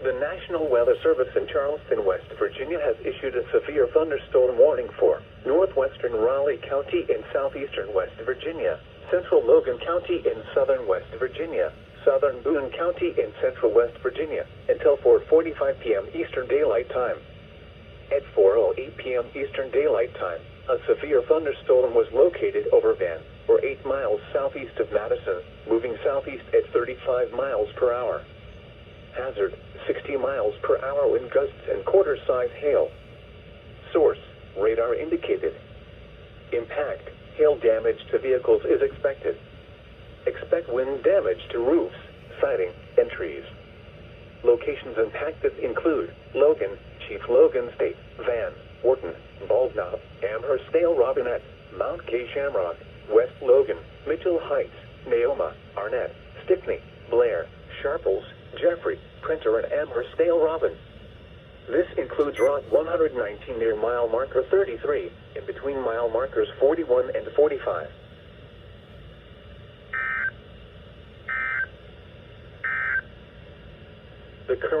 The National Weather Service in Charleston, West Virginia has issued a severe thunderstorm warning for northwestern Raleigh County in southeastern West Virginia, central Logan County in southern West Virginia, southern Boone County in central West Virginia, until 4:45 p.m. Eastern Daylight Time. At 4:08 p.m. Eastern Daylight Time, a severe thunderstorm was located over Van, or 8 miles southeast of Madison, moving southeast at 35 miles per hour. Hazard, 60 miles per hour wind gusts and quarter-size hail. Source, radar indicated. Impact, hail damage to vehicles is expected. Expect wind damage to roofs, siding, and trees. Locations impacted include Logan, Chief Logan State, Van, Wharton, Bald Knob, Amherst Dale Robinette, Mount Kay Shamrock, West Logan, Mitchell Heights, Neoma, Arnett, Stickney, Blair, Sharples, Jeffrey, Printer, and Amherst Dale Robin. This includes Route 119 near mile marker 33, in between mile markers 41 and 45. The current